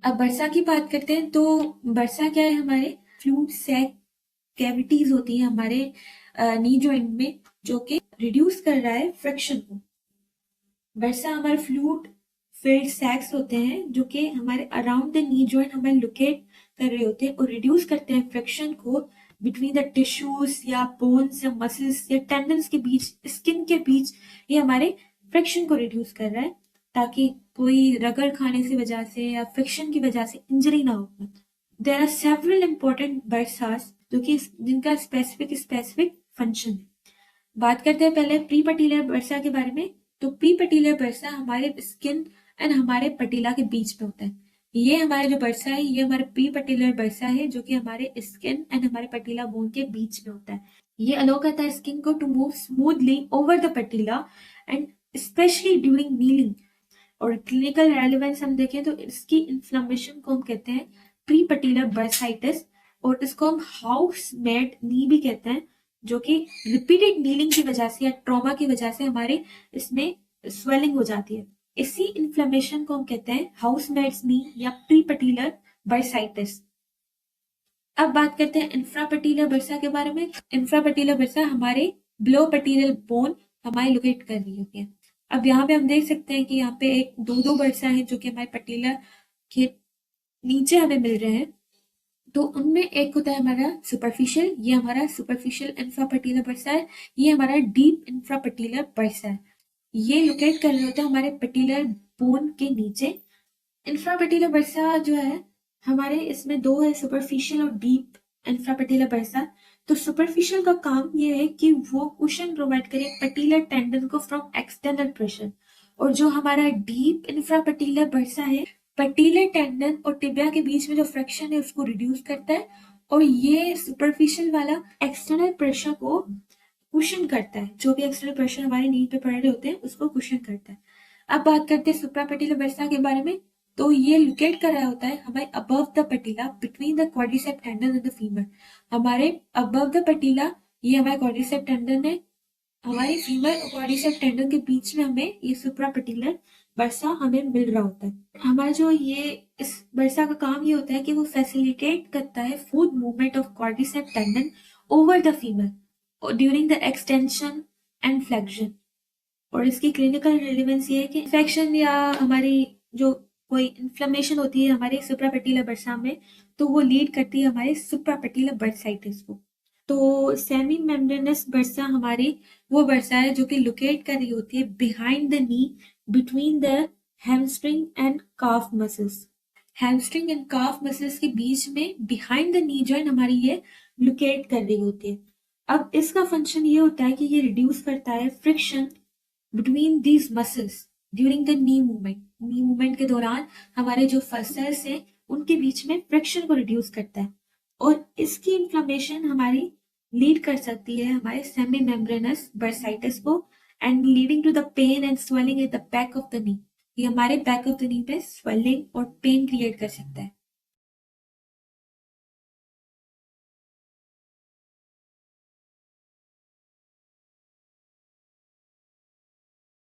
अब बरसा की बात करते हैं तो बरसा क्या है, हमारे फ्लूइड सैक कैविटीज होती है हमारे नी जॉइंट में, जो कि रिड्यूस कर रहा है फ्रिक्शन को। बरसा हमारे फ्लूइड फिल्ड सैक्स होते हैं जो कि हमारे अराउंड द नी जॉइंट हमें लोकेट कर रहे होते हैं और रिड्यूस करते हैं फ्रिक्शन को बिटवीन द टिश्यूज या बोन्स या मसल्स या टेंडन्स के बीच, स्किन के बीच। ये हमारे फ्रिक्शन को रिड्यूस कर रहा है ताकि कोई रगड़ खाने की वजह से या फ्रिक्शन की वजह से इंजरी ना हो। देयर आर सेवरल इंपॉर्टेंट बरसास जो कि जिनका स्पेसिफिक फंक्शन है। बात करते हैं पहले प्री पटीलर बर्सा के बारे में। तो प्री पटीलर बर्सा हमारे स्किन एंड हमारे पटीला के बीच में होता है। ये हमारे जो बर्सा है ये हमारे प्री पटीलर बर्सा है जो कि हमारे स्किन एंड हमारे पटीला बोन के बीच में होता है। ये अलो करता है स्किन को to move smoothly over the patella and especially during kneeling. और क्लिनिकल रेलेवेंस हम देखें तो इसकी इन्फ्लेमेशन को हम कहते हैं प्री पटीलर बर्साइटिस, और इसको हम हाउस मेड नी भी कहते हैं, जो कि रिपीटेड नीलिंग की वजह से या ट्रॉमा की वजह से हमारे इसमें स्वेलिंग हो जाती है। इसी इन्फ्लेमेशन को हम कहते हैं हाउस मेड्स नी या प्री पटीलर बर्साइटिस। अब बात करते हैं इंफ्रापटीलर बर्सा के बारे में। इंफ्रापटीलर बर्सा हमारे बिलो पटीलर बोन हमारे लोकेट कर रही होती है। अब यहाँ पे हम देख सकते हैं कि यहाँ पे एक दो बर्सा है जो कि हमारे पटीलर के नीचे हमें मिल रहे हैं। तो उनमें एक होता है हमारा सुपरफिशियल, ये हमारा सुपरफिशियल इंफ्रापटीलर बर्सा है। ये हमारा डीप इंफ्रापटीलर बर्सा है। ये लोकेट कर रहे होते हैं हमारे पटीलर बोन के नीचे। इंफ्रापटीलर बर्सा जो है हमारे इसमें दो है, सुपरफिशियल और डीप इंफ्रापटीलर बर्सा। तो सुपरफिशियल का काम ये है कि वो कुशन प्रोवाइड करे पटीलर टेंडन को फ्रॉम एक्सटर्नल प्रेशर, और जो हमारा डीप इंफ्रापटीलर बर्सा है पटीलर टेंडन और टिबिया के बीच में जो फ्रिक्शन है उसको रिड्यूस करता है, और ये सुपरफिशियल वाला एक्सटर्नल प्रेशर को कुशन करता है। जो भी एक्सटर्नल प्रेशर हमारे नी पे पड़ रहे होते हैं उसको कुशन करता है। अब बात करते हैं सुप्रापटीलर बर्सा के बारे में। तो ये लोकेट कर रहा होता है हमारे above the patella between the quadricep tendon and the femur. हमारे अबव द पटीला ये हमारे क्वाड्रिसेप टेंडन है, हमारे फीमर और क्वाड्रिसेप टेंडन के बीच में हमें ये सुप्रापटीलर बर्सा हमें मिल रहा होता है। हमारा जो ये इस बर्सा का काम ये होता है कि वो फैसिलिटेट करता है food movement of quadricep tendon over the femur during the extension and flexion. और इसकी क्लिनिकल रिलेवेंस ये है कि इन्फेक्शन या हमारी जो कोई इन्फ्लेमेशन होती है हमारे सुप्रापटीलर बर्सा में, तो वो लीड करती है हमारे सुप्रापटीलर बर्साइटिस को। तो सेमी मेम्ब्रेनस बर्सा हमारी वो बर्सा है जो कि लोकेट कर रही होती है behind the knee between the hamstring and calf muscles. Hamstring and calf muscles के बीच में बिहाइंड द नी जॉइंट हमारी ये लोकेट कर रही होती है। अब इसका फंक्शन ये होता है कि ये रिड्यूस करता है friction between these muscles during the knee movement. Knee movement के दौरान हमारे जो मसल्स हैं उनके बीच में फ्रिक्शन को रिड्यूस करता है, और इसकी इन्फ्लेमेशन हमारी लीड कर सकती है हमारे सेमी मेम्ब्रेनस बर्साइटिस को and leading to the pain and swelling at the back of the knee. ये हमारे बैक ऑफ द नी पे स्वेलिंग और पेन क्रिएट कर सकता है।